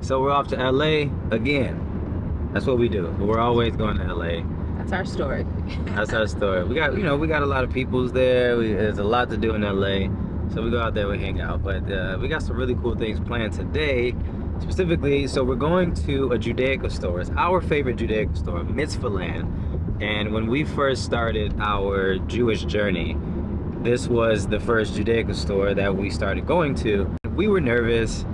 So we're off to LA again. That's what we do. We're always going to LA. That's our story. That's our story. We got, we got a lot of peoples there. There's a lot to do in LA. So we go out there, we hang out. But we got some really cool things planned today. Specifically, so we're going to a Judaica store. It's our favorite Judaica store, MITZVAHLAND. And when we first started our Jewish journey, this was the first Judaica store that we started going to. We were nervous.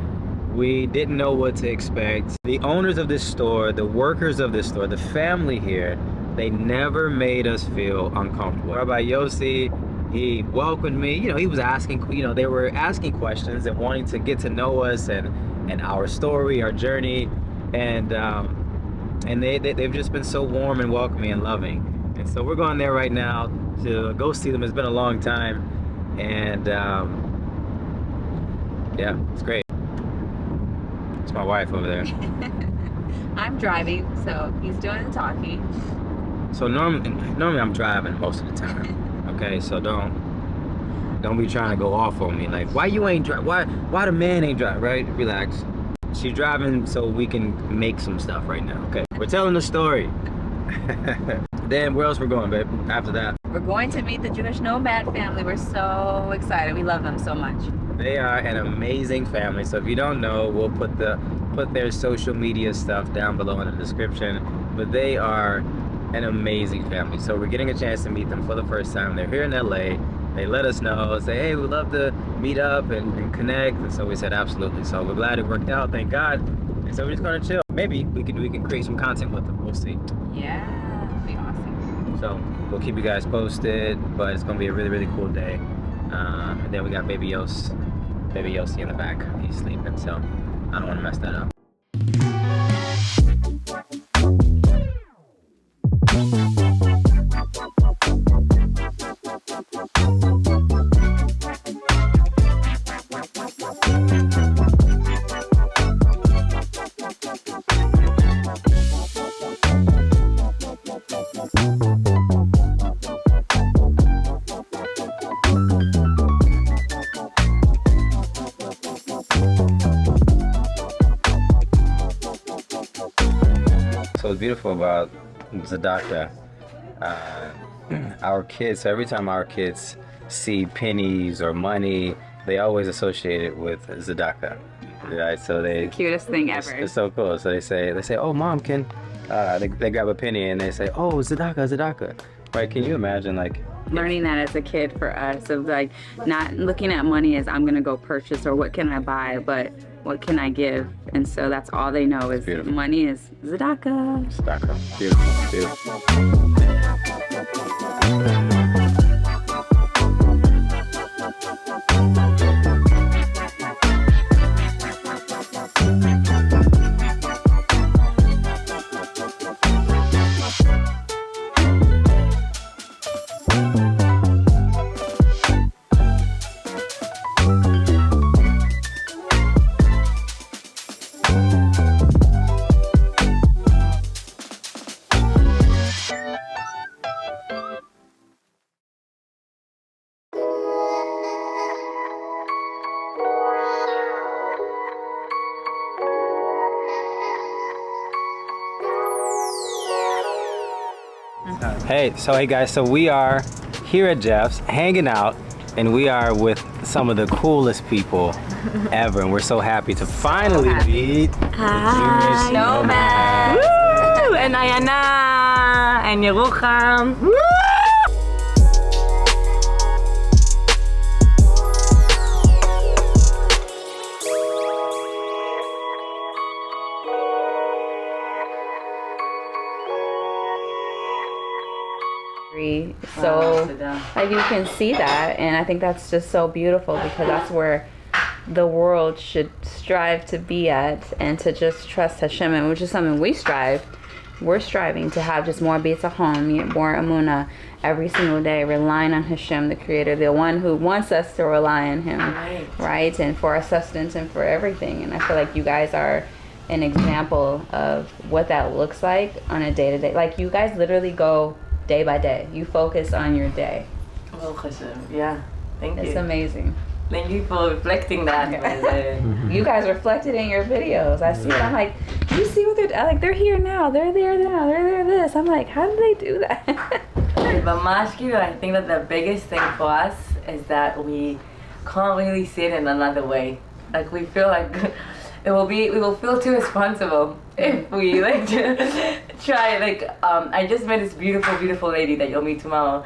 We didn't know what to expect. The owners of this store, the workers of this store, the family here, they never made us feel uncomfortable. Rabbi Yossi, he welcomed me. He was asking, they were asking questions and wanting to get to know us and our story, our journey. And they've just been so warm and welcoming and loving. And so we're going there right now to go see them. It's been a long time. And yeah, it's great. It's my wife over there. I'm driving, so he's doing the talking. So normally I'm driving most of the time. Okay, so don't be trying to go off on me. Like, why you ain't drive? Why the man ain't drive? Right? Relax. She's driving so we can make some stuff right now. Okay, we're telling the story. Then where else we're going, babe? After that, we're going to meet the Jewish Nomad family. We're so excited. We love them so much. They are an amazing family. So if you don't know, we'll put their social media stuff down below in the description. But they are an amazing family. So we're getting a chance to meet them for the first time. They're here in LA. They let us know, say, hey, we'd love to meet up and connect. And so we said absolutely. So we're glad it worked out, thank God. And so we're just gonna chill. Maybe we can create some content with them. We'll see. Yeah, that'd be awesome. So we'll keep you guys posted, but it's gonna be a really, really cool day. And then we got baby Yossi in the back. He's sleeping, so I don't want to mess that up. So what's beautiful about Judaica, our kids, so every time our kids see pennies or money, they always associate it with Judaica. Right? So it's the cutest thing ever. It's so cool. So they say, oh, mom, can, they grab a penny and they say, oh, Judaica. Right? Can you imagine, like, learning that as a kid for us, of like not looking at money as I'm gonna go purchase or what can I buy, but what can I give? And so that's all they know is money is Judaica. Judaica. Beautiful, beautiful. Hey guys, so we are here at Jeff's hanging out, and we are with some of the coolest people ever, and we're so happy to finally meet the Jewish Nomads. Woo! And Ayana and Yerucham. Woo! So like you can see that, and I think that's just so beautiful, because that's where the world should strive to be at, and to just trust Hashem, and which is something we're striving to have, just more Bitzahon, more Amunah every single day, relying on Hashem, the Creator, the one who wants us to rely on Him, right? And for our sustenance and for everything. And I feel like you guys are an example of what that looks like on a day-to-day. Like, you guys literally go day by day. You focus on your day. Yeah, thank you. It's amazing. Thank you for reflecting that. You guys reflected in your videos. I see it. I'm like, you see what they're like? They're here now. They're there now. They're there. This. I'm like, how did they do that? ממש כאילו, I think that the biggest thing for us is that we can't really see it in another way. Like we feel like we will feel too responsible if we like try. Like I just met this beautiful lady that you'll meet tomorrow,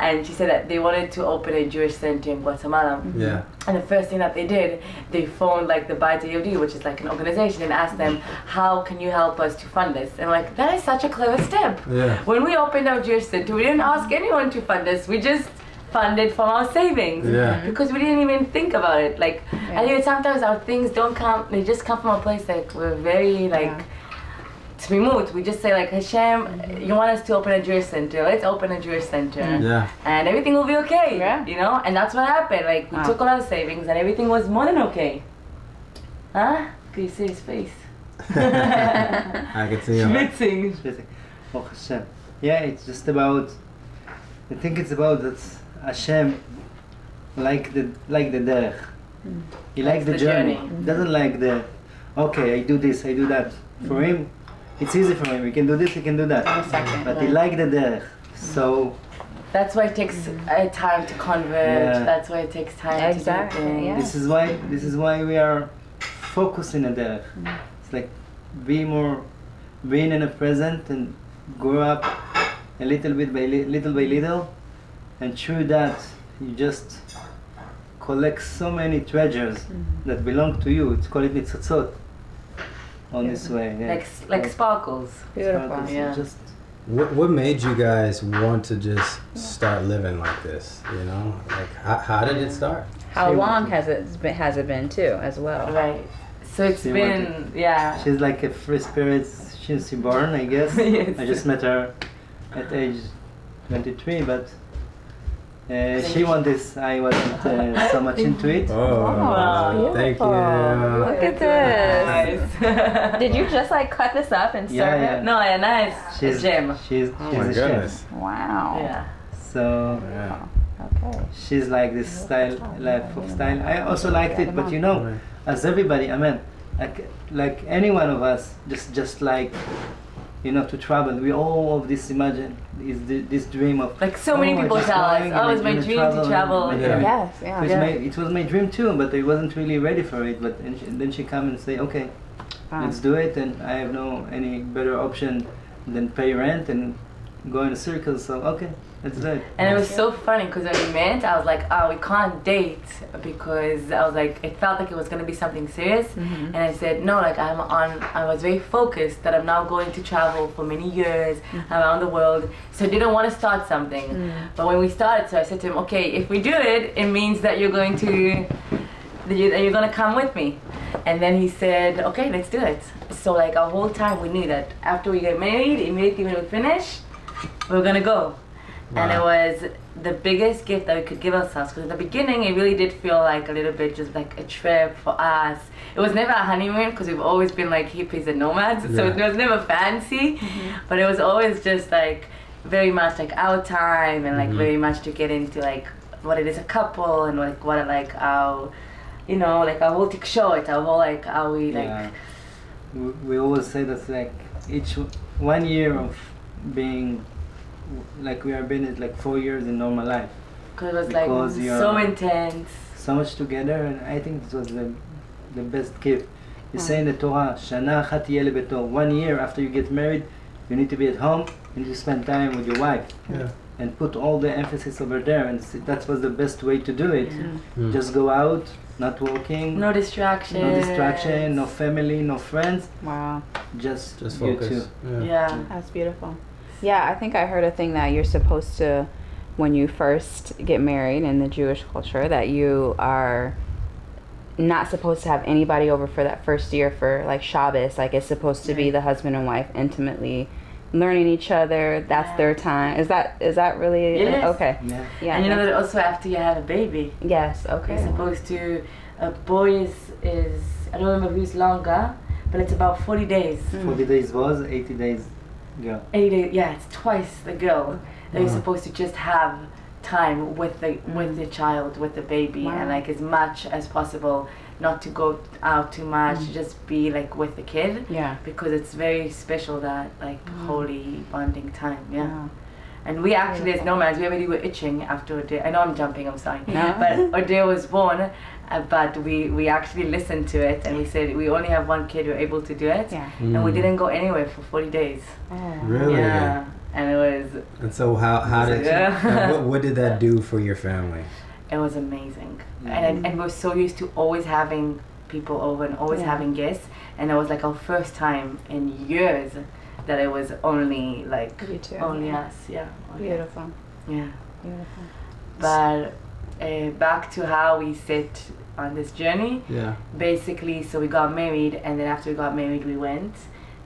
and she said that they wanted to open a Jewish center in Guatemala. Yeah. And the first thing that they did, they phoned like the Blvd, which is like an organization, and asked them, how can you help us to fund this? And like, that is such a clever step. Yeah. When we opened our Jewish center, we didn't ask anyone to fund us. We just funded from our savings. Yeah. Because we didn't even think about it. Like, I think sometimes our things don't come, they just come from a place that we're very like, Tmimut. We just say like, Hashem, you want us to open a Jewish center, let's open a Jewish center. Yeah. And everything will be okay, Yeah. you know? And that's what happened. Like, we took a lot of savings and everything was more than okay. Huh? Can you see his face? I can see him. Schwitzing. Oh Hashem. Yeah, it's just about, I think it's about that Hashem like the derech. He likes the journey. Doesn't like the, okay, I do this, I do that. For him, it's easy for him. He can do this, he can do that. But he likes the derech. So that's why it takes time to convert. That's why it takes time to do things. Yeah. this is why we are focusing on derech. It's like being in the present and grow up a little bit by little, and through that you just collect so many treasures that belong to you. It's called Mitzotzot. On this way, yeah. Like sparkles. Beautiful. Sparkles, Yeah. Just What made you guys want to just start living like this? You know, like how did it start? How long has it been too, as well? Right. So it's She been, she's like a free spirit since she born, I guess. Yes. I just met her at age 23, but she won this. I wasn't so much into it. Oh, thank you. Look at this. Nice. Did you just like cut this up and serve Yeah. it? No, yeah, nice. She's a gem. She's Oh my a goodness. Wow. Yeah. chef. So Yeah. Okay. she's like this style, life of style. I also liked it, but you know, as everybody, I mean, like any one of us, just like, you know, to travel. We all of this imagine is this dream of Like so many I people just tell us, going oh, and it's my I'm gonna dream to travel. and- Yeah. Yes. Yeah. It was my dream too, but I wasn't really ready for it. But then she come and say, okay, let's do it, and I have no any better option than pay rent and go in a circle. So okay, let's do it. And it was so funny because when we met, I was like, oh, we can't date because I was like, it felt like it was going to be something serious. And I said, no, like I was very focused that I'm now going to travel for many years around the world. So I didn't want to start something. But when we started, so I said to him, okay, if we do it, it means that you're going to come with me. And then he said, okay, let's do it. So like our whole time we knew that after we get married, immediately when we finish, we're gonna go. And it was the biggest gift that we could give ourselves, because at the beginning it really did feel like a little bit just like a trip for us. It was never a honeymoon because we've always been like hippies and nomads, so it was never fancy, but it was always just like very much like our time and like very much to get into like what it is a couple and like what like our, you know, like our whole tikshot, our whole like how we like. Yeah. We always say that like each 1 year of being like we have been at like 4 years in normal life. Because it was like Because you're- so intense. So much together, and I think it was the best gift. You say in the Torah, Shana achat yeh lebeto. 1 year after you get married, you need to be at home and you spend time with your wife. Yeah. And put all the emphasis over there, and that was the best way to do it. Just go out, not working, No distraction. no family, no friends, Wow. just you focus. two. Yeah. That's beautiful. Yeah, I think I heard a thing that you're supposed to, when you first get married in the Jewish culture, that you are not supposed to have anybody over for that first year for like Shabbos. Like it's supposed to be the husband and wife intimately learning each other. That's their time. Is that really Yes. okay? Yeah. Yeah. And you know that's- that also after you have a baby, Yes. you're Okay. supposed to, a boy is I don't remember who's longer, but it's about 40 days. 40 days was, 80 days girl. 80 days, yeah, it's twice the girl that you're supposed to just have time with the child, with the baby, Wow. and like as much as possible, not to go out too much, just be like with the kid, Yeah. because it's very special, that like holy bonding time. Yeah. Wow. And we actually, as nomads, we already were itching after Odir. I know I'm jumping, I'm sorry. No. But Odir was born, but we actually listened to it, and we said we only have one kid, we're able to do it. Yeah. And we didn't go anywhere for 40 days. Oh. Really? Yeah. And it was And so how did Yeah. what did that do for your family? It was amazing. And we're so used to always having people over and always Yeah. having guests. And it was like our first time in years that it was only like You too. only us. Yeah. Beautiful. Yeah. Beautiful. But back to how we sit on this journey. Yeah. Basically, so we got married, and then after we got married, we went.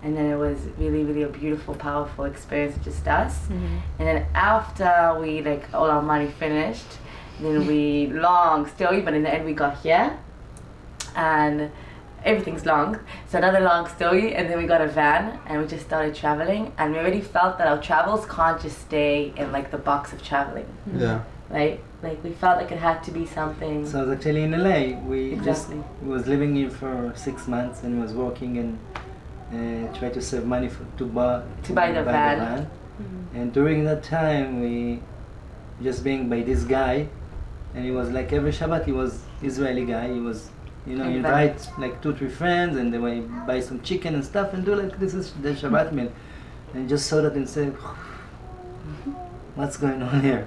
And then it was really, really a beautiful, powerful experience, just us. And then after we, like, all our money finished, then we, long story, but in the end we got here. And everything's long. So another long story, and then we got a van, and we just started traveling. And we already felt that our travels can't just stay in, like, the box of traveling, Yeah. right? Like, we felt like it had to be something. So I was actually in LA. We Exactly. was living here for 6 months and was working and try to save money to buy the van. And during that time, we just being by this guy, and he was like every Shabbat. He was Israeli guy. He was, you know, invite like 2-3 friends, and they will buy some chicken and stuff, and do like this is the Shabbat meal, and just saw that and said, what's going on here?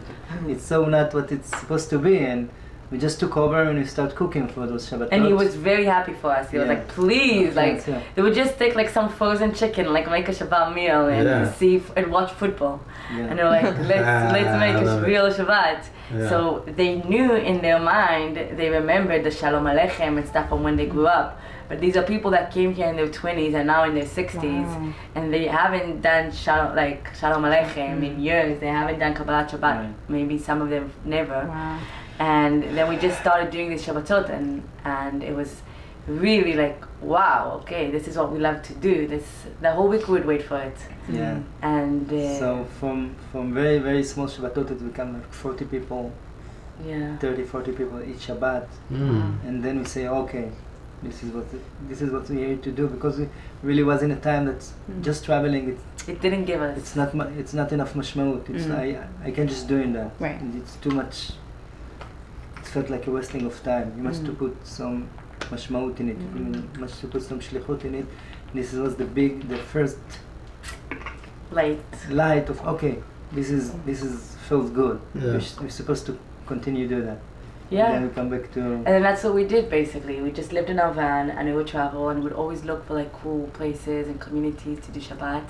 It's so not what it's supposed to be, and we just took over and we started cooking for those Shabbatot. And he was very happy for us. He was Yeah. like, please, like, Yeah. they would just take like some frozen chicken, like make a Shabbat meal and Yeah. and watch football. Yeah. And they were like, let's make I a love it. real Shabbat. Yeah. So they knew in their mind, they remembered the Shalom Aleichem and stuff from when they grew up. But these are people that came here in their 20s and now in their 60s. Wow. And they haven't done Shalom Aleichem in years. They haven't done Kabbalat Shabbat. Right. Maybe some of them never. Wow. And then we just started doing this Shabbatot, and it was really like, wow, okay, this is what we love to do. The whole week we would wait for it. Yeah. And So from very very small Shabbatot, it became like 40 people, yeah. 30-40 people each Shabbat, and then we say, okay, this is what we're here to do, because we really was in a time that's just traveling. It didn't give us. It's not enough mashmaut. I can just doing that. Right. And it's too much. It felt like a wasting of time. You must to put some mashmaut in it. You must to put some shlichut in it. This was the first light of, okay, this is feels good. Yeah. We're supposed to continue do that. Yeah. And then we come back to. And then that's what we did basically. We just lived in our van and we would travel and we'd always look for like cool places and communities to do Shabbat.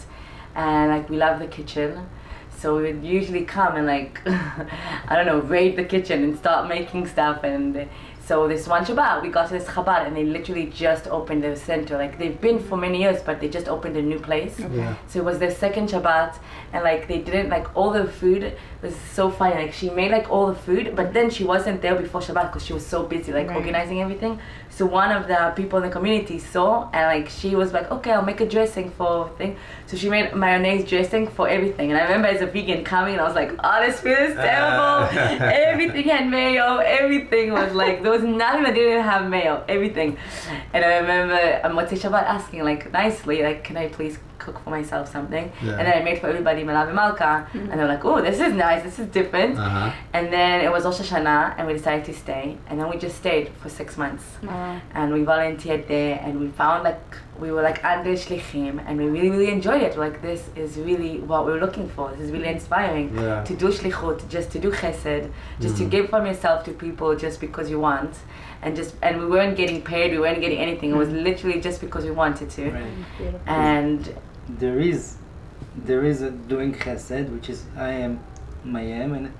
And like we love the kitchen. So we would usually come and like, I don't know, raid the kitchen and start making stuff. And so this one Shabbat, we got to this Chabad and they literally just opened their center. Like they've been for many years, but they just opened a new place. Yeah. So it was their second Shabbat, and like they didn't, like all the food was so funny. Like she made like all the food, but then she wasn't there before Shabbat because she was so busy like organizing everything. So one of the people in the community saw, and like she was like, okay, I'll make a dressing for thing. So she made mayonnaise dressing for everything. And I remember as a vegan coming, and I was like, oh, this food is terrible. Everything had mayo. Everything was like, there was nothing that didn't have mayo. Everything. And I remember on Motzei Shabbat asking like nicely, like, can I please cook for myself something? Yeah. And then I made for everybody Melav and Malka. And they were like, oh, this is nice. This is different. Uh-huh. And then it was Rosh Hashanah, and we decided to stay. And then we just stayed for 6 months. And we volunteered there, and we found like, we were like under shlichim, and we really, really enjoyed it. Like, this is really what we were looking for. This is really inspiring. Yeah. To do shlichut, just to do chesed, just to give from yourself to people just because you want. And we weren't getting paid, we weren't getting anything. It was literally just because we wanted to. Right. And There is a doing chesed, which is I am, and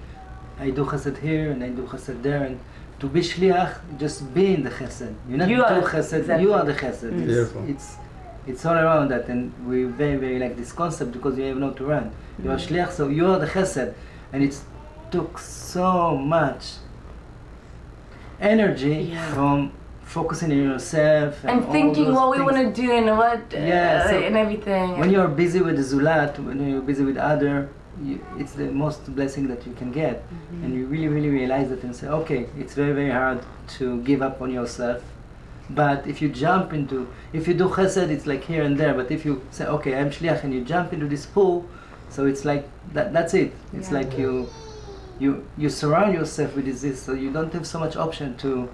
I do chesed here and I do chesed there, and to be shliach, just be in the chesed. You're not You do are- chesed, exactly. you are the chesed. Beautiful. It's all around that, and we very, very like this concept because you have no to run. You are shliach, so you are the chesed, and it took so much energy from focusing on yourself and all thinking those what we things. want to do and what Yeah, so and everything. When you're busy with the zulat, when you're busy with other, it's the most blessing that you can get, and you really, really realize that and say, okay, it's very, very hard to give up on yourself. But if you jump into, if you do chesed, it's like here and there. But if you say, okay, I'm shliach, and you jump into this pool, so it's like that's it. It's like you surround yourself with this, so you don't have so much option to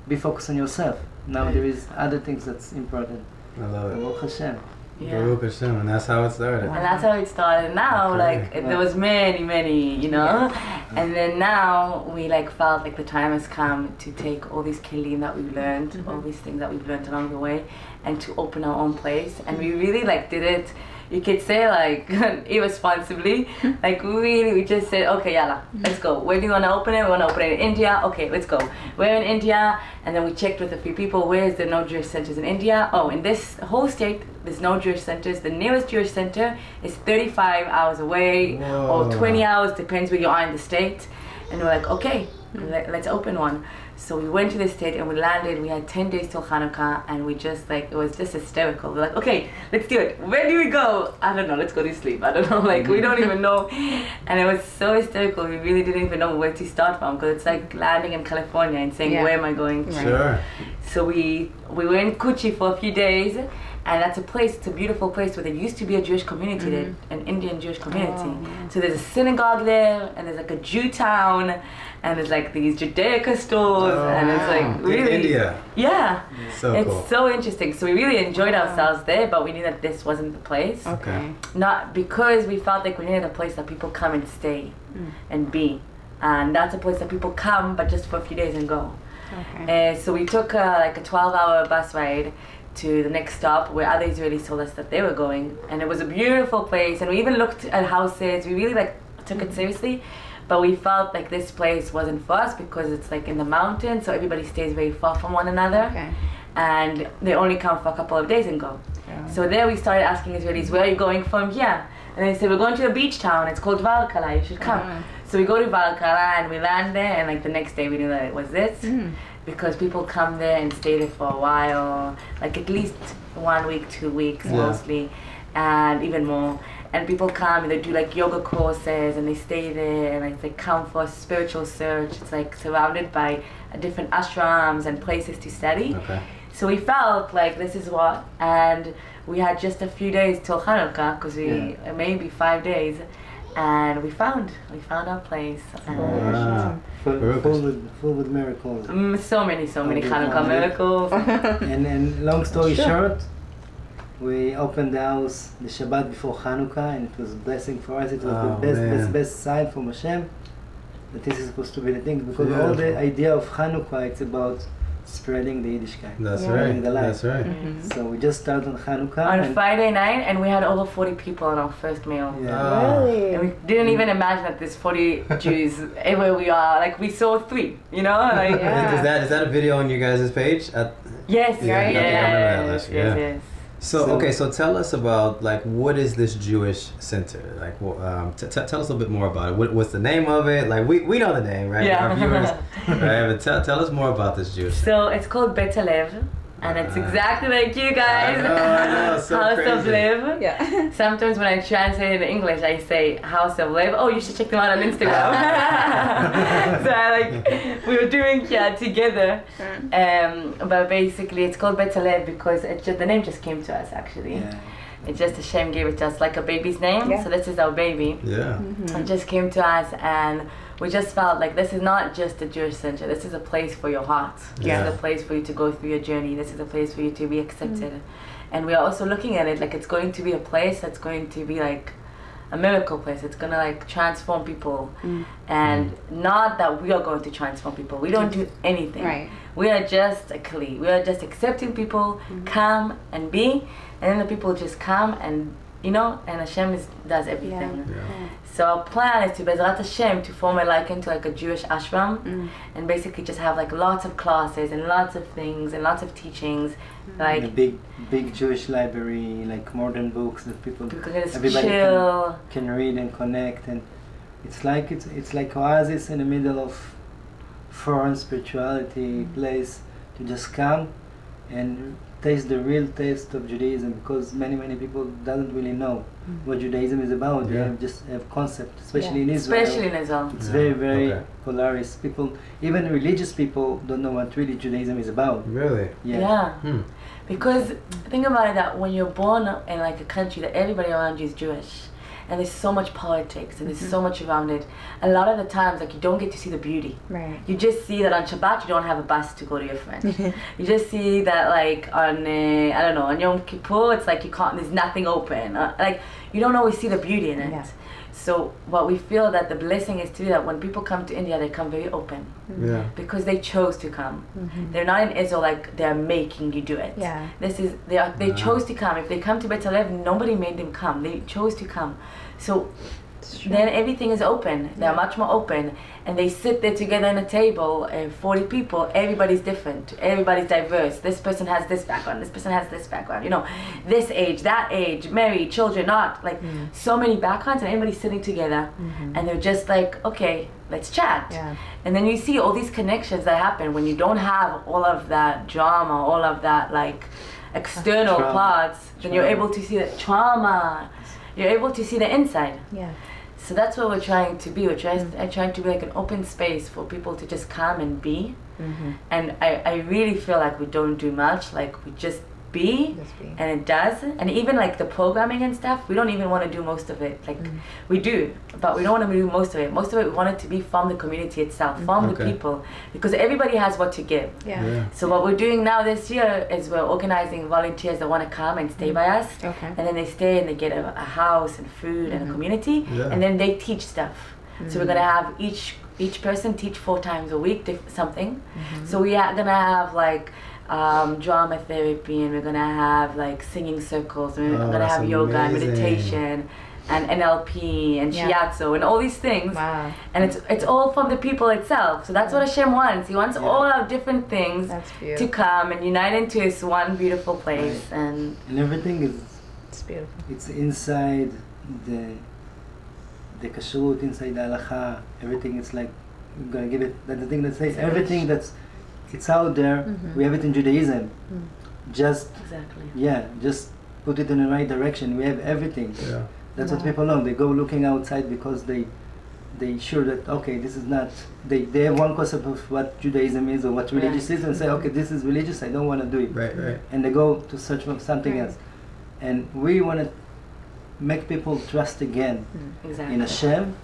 be focused on yourself. Now there is other things that's important. I love it. Baruch Hashem. Yeah. Baruch Hashem, and that's how it started. And that's how it started. Now, like, there was many, you know? And then now, we, like, felt like the time has come to take all these kelim that we've learned, all these things that we've learned along the way, and to open our own place. And we really, like, did it, you could say, like, irresponsibly. Like, we just said, okay, yalla, let's go. Where do you want to open it? We want to open it in India. Okay, let's go. We're in India. And then we checked with a few people, where is there no Jewish centers in India? Oh, in this whole state, there's no Jewish centers. The nearest Jewish center is 35 hours away, or 20 hours, depends where you are in the state. And we're like, okay, let's open one. So we went to the state and we landed. We had 10 days till Hanukkah, and we just, like, it was just hysterical. We're like, okay, let's do it. Where do we go? I don't know, let's go to sleep. I don't know, like, we don't even know. And it was so hysterical. We really didn't even know where to start from, because it's like landing in California and saying, where am I going to? Sure. So we were in Kochi for a few days, and that's a place, it's a beautiful place where there used to be a Jewish community there, an Indian Jewish community. So there's a synagogue there, and there's like a Jew town, and there's like these Judaica stores, and it's like really... In India. Yeah. So it's cool. so interesting. So we really enjoyed ourselves there, but we knew that this wasn't the place. Okay. Not because we felt like we needed a place that people come and stay and be. And that's a place that people come, but just for a few days and go. Okay. So we took like a 12-hour bus ride to the next stop where other Israelis told us that they were going. And it was a beautiful place, and we even looked at houses. We really like took it seriously, but we felt like this place wasn't for us because it's like in the mountains, so everybody stays very far from one another. Okay. And they only come for a couple of days and go. Yeah. So there we started asking Israelis, where are you going from here? And they said, we're going to a beach town, it's called Valkala, you should come. So we go to Valkala and we land there, and like the next day we knew that it was this. Because people come there and stay there for a while, like at least 1 week, 2 weeks mostly, and even more. And people come and they do like yoga courses and they stay there, and like they come for a spiritual search. It's like surrounded by different ashrams and places to study. Okay. So we felt like this is what, and we had just a few days till Hanukkah, because we maybe 5 days, and we found our place. And Full with miracles. so many Hanukkah miracles. And long story short, we opened the house the Shabbat before Hanukkah, and it was a blessing for us. It was the best sign from Hashem that this is supposed to be the thing, because all the idea of Hanukkah, it's about spreading the Yiddishkeit. That's spreading the right. light. That's right. So we just started on Hanukkah. On Friday night, and we had over 40 people on our first meal. Yeah. Really? And we didn't even imagine that there's 40 Jews everywhere we are. Like, we saw 3, you know? Like, Is that a video on you guys' page? Yes, Yeah, right? I think I remember that Yes, last year. yes. So tell us about, like, what is this Jewish center? Like, tell us a little bit more about it. What's the name of it? Like, we know the name, right? Yeah. Our viewers, right? But tell us more about this Jewish center. So it's called HALEV, and it's exactly like you guys. I know, so House crazy. of Liv. Yeah. Sometimes when I translate it in English, I say House of Liv. Oh, you should check them out on Instagram. So we were doing together. But basically, it's called HALEV because the name just came to us, actually. Yeah. It just Hashem gave it to us like a baby's name. Yeah. So this is our baby. Yeah. It just came to us, and we just felt like this is not just a Jewish center. This is a place for your heart. This is a place for you to go through your journey. This is a place for you to be accepted. And we are also looking at it like it's going to be a place that's going to be like a miracle place. It's gonna like transform people, and not that we are going to transform people. We don't do anything. Right. We are just a kli. We are just accepting people, come and be, and then the people just come and and Hashem does everything. Yeah. So our plan is to Bezrat Hashem to form it like into like a Jewish ashram, and basically just have like lots of classes and lots of things and lots of teachings, like a big Jewish library, like modern books that people can just everybody chill. can read and connect, and it's like oasis in the middle of foreign spirituality place to just come and taste the real taste of Judaism, because many people doesn't really know what Judaism is about. They just have concept, especially in Israel. Especially in Israel. It's very polarized. People, even religious people, don't know what really Judaism is about. Really? Yeah. Because think about it, that when you're born in like a country that everybody around you is Jewish, and there's so much politics and there's so much around it, a lot of the times like you don't get to see the beauty. Right. You just see that on Shabbat you don't have a bus to go to your friend. You just see that like on I don't know, on Yom Kippur it's like you can't, there's nothing open. Like you don't always see the beauty in it. Yeah. So what we feel that the blessing is to that when people come to India, they come very open. Yeah. Because they chose to come. They're not in Israel like they're making you do it. Yeah. This is they chose to come. If they come to HALEV, nobody made them come. They chose to come. So then everything is open. They're much more open, and they sit there together at a table, 40 people. Everybody's different. Everybody's diverse. This person has this background. This person has this background. You know, this age, that age, married, children, not like so many backgrounds, and everybody's sitting together, and they're just like, okay, let's chat. Yeah. And then you see all these connections that happen when you don't have all of that drama, all of that like external parts. Then you're able to see the trauma. You're able to see the inside. Yeah. So that's what we're trying to be. We're trying to be like an open space for people to just come and be. And I really feel like we don't do much. Like we just be, and it does. And even like the programming and stuff, we don't even want to do most of it. Like we do, but we don't want to do most of it. Most of it we want it to be from the community itself, from the people, because everybody has what to give. So what we're doing now this year is we're organizing volunteers that want to come and stay by us. And then they stay and they get a house and food and a community, and then they teach stuff. So we're gonna have each person teach 4 times a week something. So we are gonna have like drama therapy, and we're gonna have like singing circles, and we're gonna have yoga and meditation and NLP and shiatsu and all these things. Wow. And it's all from the people itself. So that's what Hashem wants. He wants all our different things to come and unite into this one beautiful place. And everything is, it's beautiful. It's inside the kashrut, inside the halacha. Everything is like, I'm gonna give it, that's the thing that says everything that's it's out there. We have it in Judaism. Just just put it in the right direction. We have everything. That's what people know. They go looking outside because they sure that okay, this is not. They have one concept of what Judaism is or what religious is, and say okay, this is religious. I don't want to do it. Right. And they go to search for something else. And we want to make people trust again in Hashem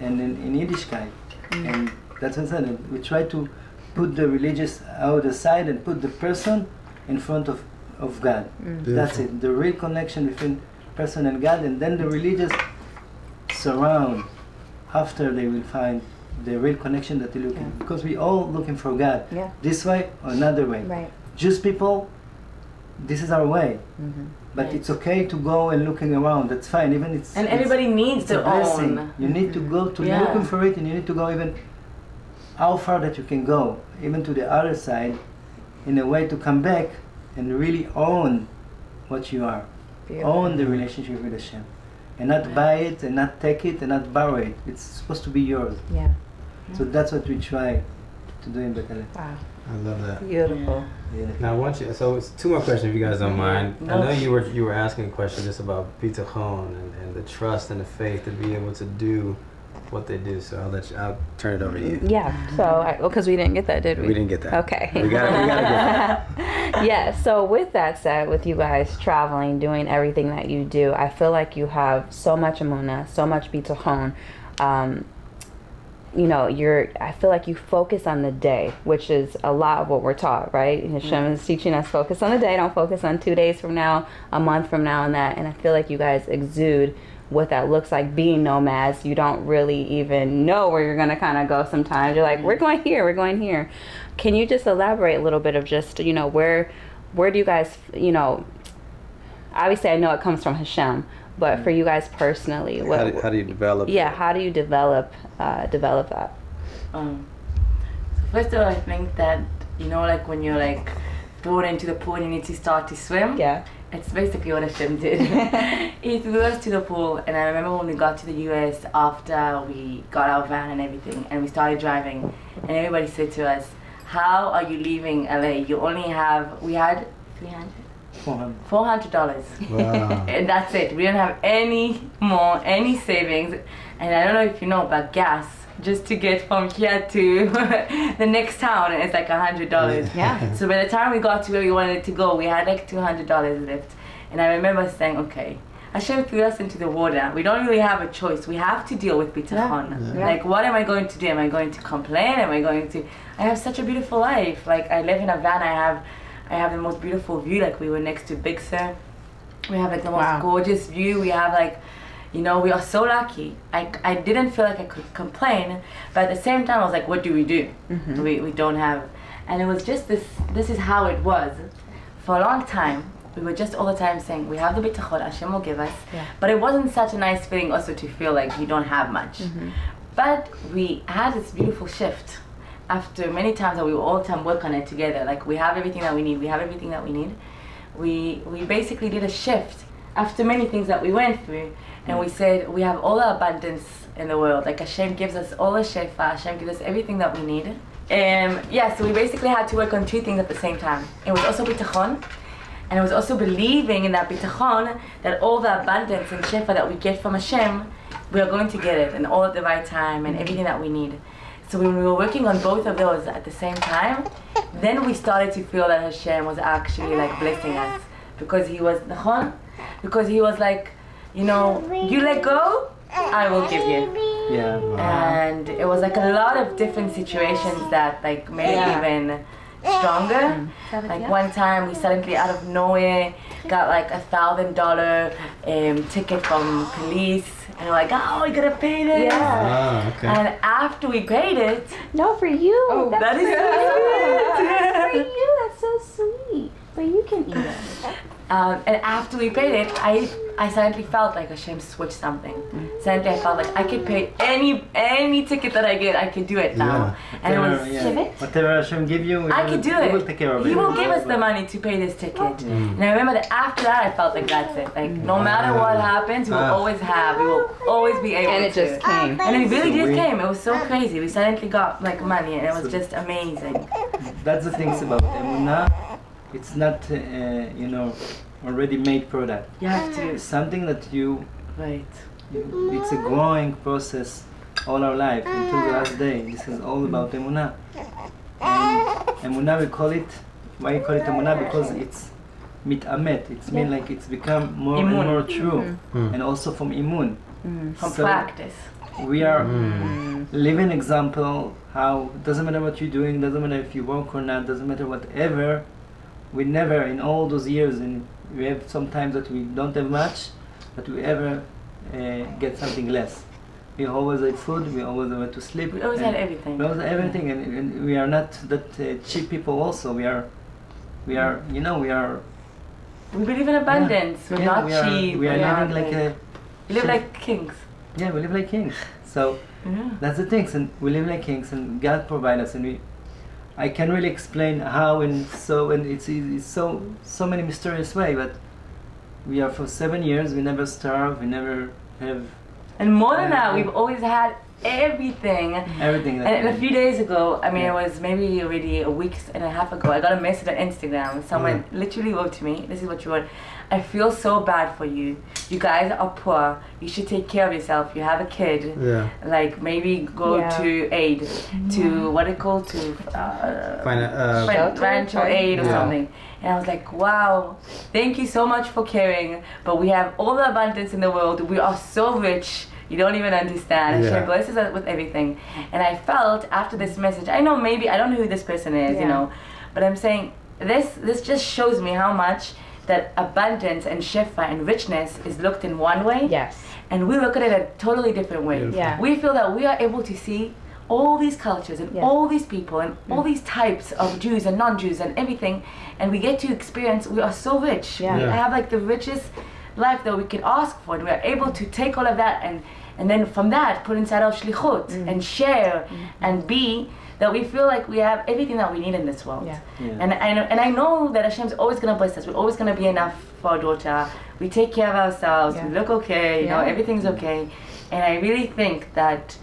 and in Yiddishkeit. And that's what I said. We try to put the religious out aside and put the person in front of God. That's it. The real connection between person and God, and then the religious surround after they will find the real connection that they're looking. Because we all looking for God. This way or another way. Jewish people, this is our way. But it's okay to go and looking around. That's fine. Even and everybody needs their own. You need to go to looking for it, and you need to go even how far that you can go, even to the other side, in a way to come back and really own what you are. Own the relationship with Hashem. And not buy it, and not take it, and not borrow it. It's supposed to be yours. So that's what we try to do in HALEV. Wow. I love that. Beautiful. Now I want you, so it's 2 more questions if you guys don't mind. I know you were asking a question just about bitachon and the trust and the faith to be able to do what they do, so I'll turn it over to you. So because we didn't get that, did we? We didn't get that. Okay. We gotta get that. So with that said, with you guys traveling, doing everything that you do, I feel like you have so much emunah, so much bitachon. I feel like you focus on the day, which is a lot of what we're taught, right? Hashem is teaching us focus on the day, don't focus on 2 days from now, a month from now, and that. And I feel like you guys exude what that looks like being nomads. You don't really even know where you're going to kind of go sometimes. You're like, we're going here. Can you just elaborate a little bit of just, where do you guys, obviously I know it comes from Hashem, but for you guys personally, how do you develop? How do you develop that? So first of all, I think that like when you're like thrown into the pool and you need to start to swim. It's basically what Hashem did. He threw us to the pool, and I remember when we got to the US after we got our van and everything, and we started driving, and everybody said to us, "How are you leaving LA? You only have." We had $300. 400. $400. Wow. And that's it. We didn't have any savings. And I don't know if you know, but gas, just to get from here to the next town, it's like $100. Yeah. So by the time we got to where we wanted to go, we had like $200 left. And I remember saying, okay, Hashem threw us into the water. We don't really have a choice. We have to deal with bitachon. Yeah. Like, what am I going to do? Am I going to complain? Am I going to... I have such a beautiful life. Like, I live in a van. I have the most beautiful view. Like, we were next to Big Sur. We have like the most gorgeous view. We have like, you know, we are so lucky. I didn't feel like I could complain, but at the same time I was like, what do? We don't have. And it was just this is how it was. For a long time, we were just all the time saying, we have the bitachon, Hashem will give us. Yeah. But it wasn't such a nice feeling also to feel like you don't have much. But we had this beautiful shift. After many times that we all the time work on it together, like we have everything that we need, we basically did a shift after many things that we went through, and we said we have all the abundance in the world. Like Hashem gives us all the shefa, Hashem gives us everything that we need. So we basically had to work on two things at the same time. It was also bitachon, and it was also believing in that bitachon, that all the abundance and shefa that we get from Hashem, we are going to get it, and all at the right time, and everything that we need. So when we were working on both of those at the same time, then we started to feel that Hashem was actually like blessing us, because he was like, you know, you let go, I will give you. Yeah. And it was like a lot of different situations that like made it even stronger. Like one time we suddenly out of nowhere got like $1,000 ticket from police, and we're like, oh, we gotta pay this. Ah, okay. And after we paid it, No, for you. oh, That's that is so so for you. That's so sweet. But you can eat it. and after we paid it, I suddenly felt like Hashem switched something. Suddenly I felt like I could pay any ticket that I get, I could do it now. And it was Whatever Hashem give you, I could do we it. will take care of it. He will give us the money to pay this ticket. And I remember that after that, I felt like that's it. Like no matter what happens, we will always have. We will always be able to. And it just came. And it really just came. It was so crazy. We suddenly got like money, and it was just amazing. That's the things about emunah. It's not, already made product. You have to. It's something that Right. it's a growing process all our life until the last day. This is all about emunah. And emunah, we call it, why you call it emunah? Because it's mitamet. It's mean like it's become more and more true. And also from imun. From So practice. we are living example how it doesn't matter what you're doing, doesn't matter if you work or not, doesn't matter whatever. We never in all those years, and we have sometimes that we don't have much, but we ever get something less. We always had food, we always went to sleep. We always had everything. We always had everything, and we are not that cheap people also. We are. We believe in abundance. We're not cheap. We are living like we live like kings. Yeah, we live like kings. So that's the things, and we live like kings, and God provide us, and I can really explain how, and it's so many mysterious way, but we are for 7 years, we never starve, we never have. And more than that, we've always had everything. Everything. And a few days ago, I mean, it was maybe already a week and a half ago, I got a message on Instagram. Someone literally wrote to me, this is what you wrote: I feel so bad for you. You guys are poor. You should take care of yourself. You have a kid. Yeah. Like maybe go to aid, to what it called, to financial aid or something. And I was like, wow, thank you so much for caring. But we have all the abundance in the world. We are so rich. You don't even understand. Hashem blesses us with everything. And I felt after this message, I know maybe, I don't know who this person is, you know, but I'm saying this just shows me how much that abundance and shefa and richness is looked in one way. Yes. And we look at it a totally different way. Yeah. We feel that we are able to see all these cultures and all these people and all these types of Jews and non-Jews and everything, and we get to experience, we are so rich. We have like the richest life that we can ask for, and we are able to take all of that and then from that put inside our shlichut and share and be, that we feel like we have everything that we need in this world. And I know that Hashem's always going to bless us. We're always going to be enough for our daughter. We take care of ourselves. We look okay. You know, everything's okay. And I really think that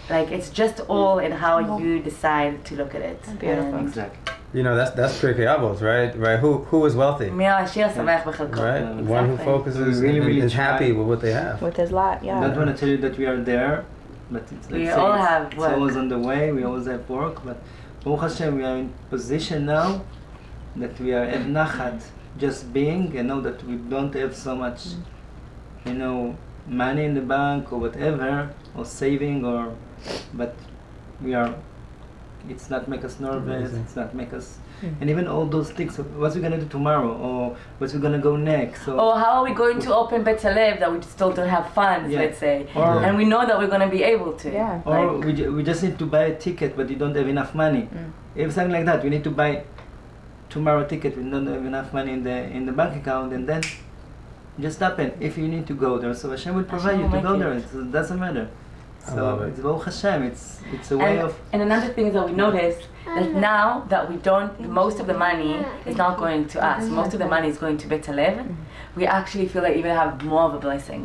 like it's just all in how you decide to look at it. Beautiful. Exactly. you know, that's Pirkei Avos, right? Right? Who is wealthy? מי העשיר שמח בחלקו. Right? One who Exactly. focuses We really, and really is happy try. with what they have. With his lot, I don't want to tell you that we are there, but it's like We say all it's- have it's work. always on the way. We always have work, but Baruch Hashem, we are in position now that we are at nachat, just being, and know that we don't have so much, you know, money in the bank or whatever, or saving, or, but we are. It's not make us nervous. Amazing. It's not make us, and even all those things. What's we gonna do tomorrow, or what's we gonna go next? So Or how are we going to open Bet HALEV that we still don't have funds, Yeah. let's say, Or- and we know that we're going to be able to. Yeah. Or Like, we just need to buy a ticket, but you don't have enough money. If something like that, we need to buy tomorrow ticket. We don't have enough money in the bank account, and then just happen. If you need to go there, so Hashem will provide you will to go make there. it. It doesn't matter. I love So it. it's Baruch Hashem. It's a way of. and another thing is that we noticed that now that we don't, most of the money is not going to us. Most of the money is going to Bet HALEV. We actually feel like even have more of a blessing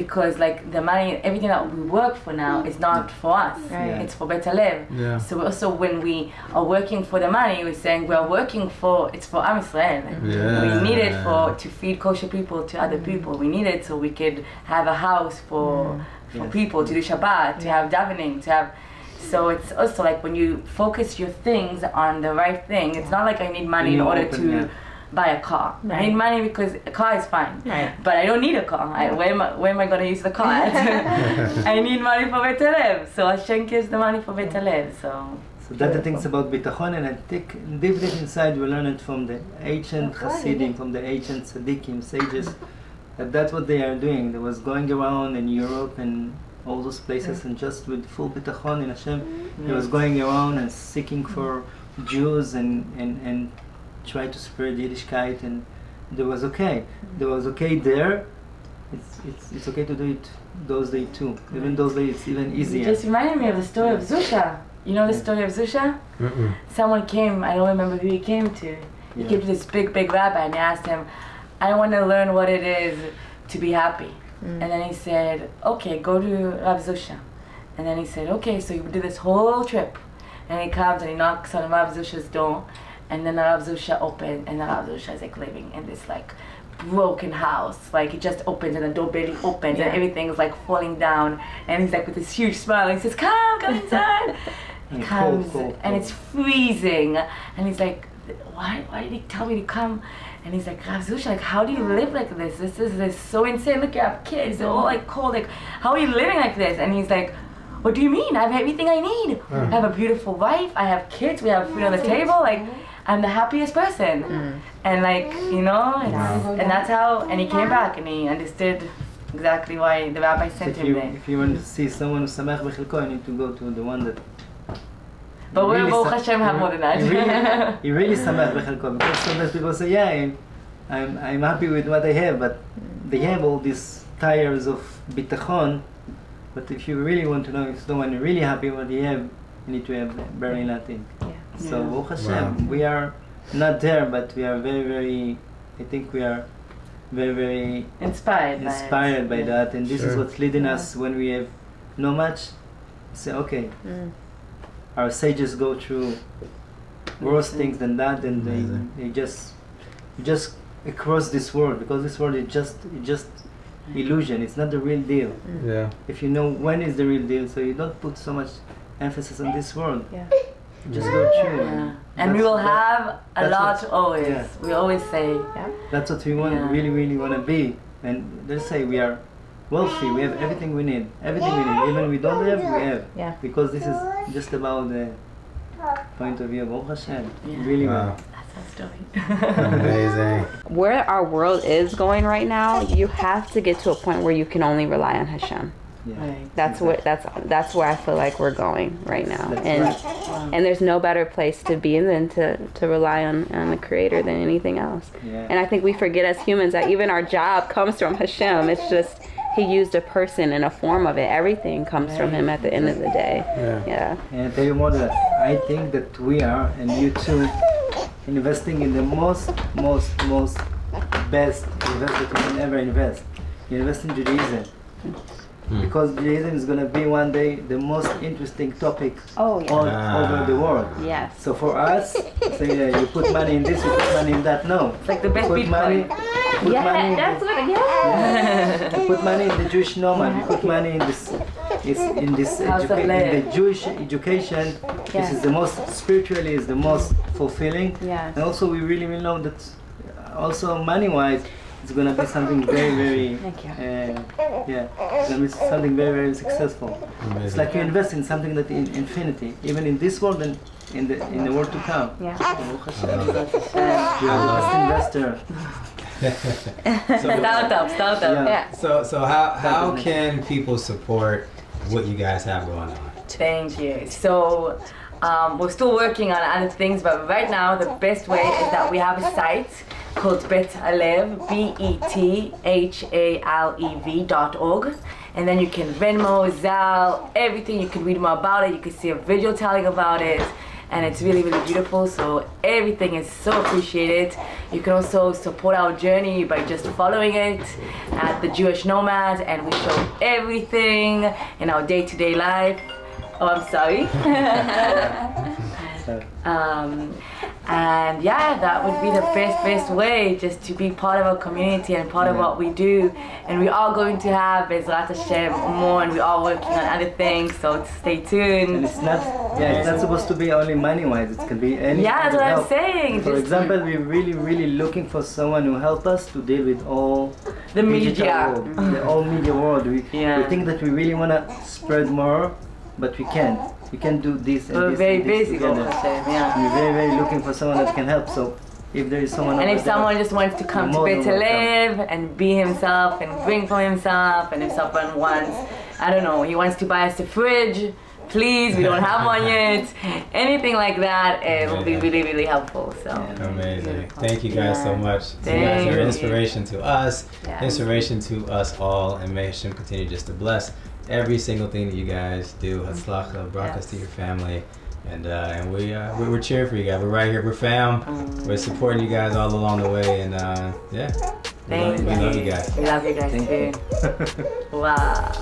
because like the money, everything that we work for now is not for us. Right. It's for Bet HALEV. Yeah. So also when we are working for the money, we're saying we are working for, it's for Am Yisrael. Yeah. We need it to feed kosher people to other people. We need it so we could have a house for Yes. people to do Shabbat, to have davening, to have. So it's also like when you focus your things on the right thing. It's not like I need money When in you order open, to yeah. buy a car. I need money because a car is fine. Right. But I don't need a car. Where am I going to use the car at? I need money for Bet HALEV. So Hashem gives the money for Bet HALEV. So So that's the things about bitachon, and I think deep inside we learn it from the ancient Hasidim, from the ancient Tzaddikim, sages. That's what they are doing. They was going around in Europe and all those places, and just with full bitachon in Hashem, they was going around and seeking for Jews and try to spread Yiddishkeit, and there was okay. There was okay there. It's okay to do it those days too. Even those days, it's even it easier. just reminded me of the story of Zusha. You know the story of Zusha? Someone came, I don't remember who he came to. He Yeah. came to this big rabbi and he asked him, I want to learn what it is to be happy. And then he said, okay, go to Rav Zusha. And then he said, okay, so you do this whole trip. And he comes and he knocks on Rav Zusha's door. And then the Rav Zusha opened, and the Rav Zusha is like living in this like broken house. Like it just opens and the door barely opens and everything is like falling down. And he's like with this huge smile and he says, come inside. He And comes cold. and it's freezing. And he's like, why did he tell me to come? And he's like, Rav Zusha, like, how do you live like this? This is so insane. Look, you have kids. They're all like cold. Like, how are you living like this? And he's like, what do you mean? I have everything I need. I have a beautiful wife. I have kids. We have food on the table. Like, I'm the happiest person. And like, you know, and that's how, and he came back and he understood exactly why the rabbi sent him there. If you want to see someone who's samech b'chilko, you need to go to the one that. But we, really Baruch sa- Hashem, have more than that. He really samech b'chilko, because sometimes people say, yeah, I'm happy with what I have, but they have all these tires of bitachon. But if you really want to know if someone is really happy with what they have, you need to have barely nothing. So Yeah. Baruch Hashem, we are not there, but we are very, very. I think we are very, very Inspired by Yeah. that, and this is Sure. what's leading us when we have no much. Say, okay, our sages go through worse things than that, and Amazing. they just across this world, because this world is just illusion. It's not the real deal. Yeah. If you know when is the real deal, so you don't put so much emphasis on this world. Yeah. Just go through. Yeah. And we will have a that's lot what- always. yeah. We always say, That's what we want. Yeah. Really want to be. And let's say we are wealthy. We have everything we need. Everything we need. Even we don't have, we have. Yeah. Because this is just about the point of view of Baruch Hashem. Yeah. Really Wow. well. that's our story. Amazing. Where our world is going right now, you have to get to a point where you can only rely on Hashem. Yeah. Right. That's where I feel like we're going right now, That's and right. and there's no better place to be than to rely on the Creator than anything else. Yeah. And I think we forget as humans that even our job comes from Hashem. It's just He used a person in a form of it. Everything comes from Him at the end of the day. Yeah. And I tell you more than that. I think that we are, and you too, investing in the most best invest that you can ever invest. You invest in Judaism. because Judaism is going to be one day the most interesting topic Oh yeah. all over the world. Yes. So for us, say you put money in this, you put money in that. No, It's like the best put money. Bitcoin. Put Yeah, money in that's the, what. Yeah. you put money in the Jewish nomad. You put money in this. In this House of in Lev. the Jewish education, this Yes. is the most spiritually is the most fulfilling. Yes. And also we really will know that also money-wise, it's gonna be something very, very, Thank you. yeah, it's gonna be something very, very successful. It's like you invest in something that in infinity, even in this world and in the world to come. Yeah. You are the best investor. Startup. Yeah. Yeah. So how can people support what you guys have going on? Thank you. So we're still working on other things, but right now the best way is that we have a site called HALEV, BETHALEV.org. And then you can Venmo, Zal, everything. You can read more about it. You can see a video telling about it. And it's really, really beautiful. So everything is so appreciated. You can also support our journey by just following it at the Jewish Nomads, and we show everything in our day-to-day life. Oh, I'm sorry. And yeah, that would be the best way, just to be part of our community and part of what we do. And we are going to have Bezrat Hashem more, and we are working on other things, so stay And tuned. it's not supposed to be only money-wise. It can be any. Yeah, kind that's of what I'm help. saying. For Just example, we're really looking for someone who help us to deal with all the digital media. world, the all media world. We Yeah. think that we really wanna spread more, but we can't. We can't do this and We're this very and this busy, together. yeah. We're very looking for someone that can help. So if there is someone And over if there- someone just wants to come to More than HALEV and be himself and bring for himself, and if someone wants, I don't know, he wants to buy us a fridge, please, we don't have one yet. Anything like that, it will be really, really helpful. So Amazing. Thank you guys so much. You guys Thank are you. inspiration to us, Yeah. inspiration to us all, and may Hashem continue just to bless every single thing that you guys do. Hatzlacha, brakas to your family. And we're cheering for you guys. We're right here. We're fam. We're supporting you guys all along the way. And yeah, we love you guys. We love you guys Thank too. Wow.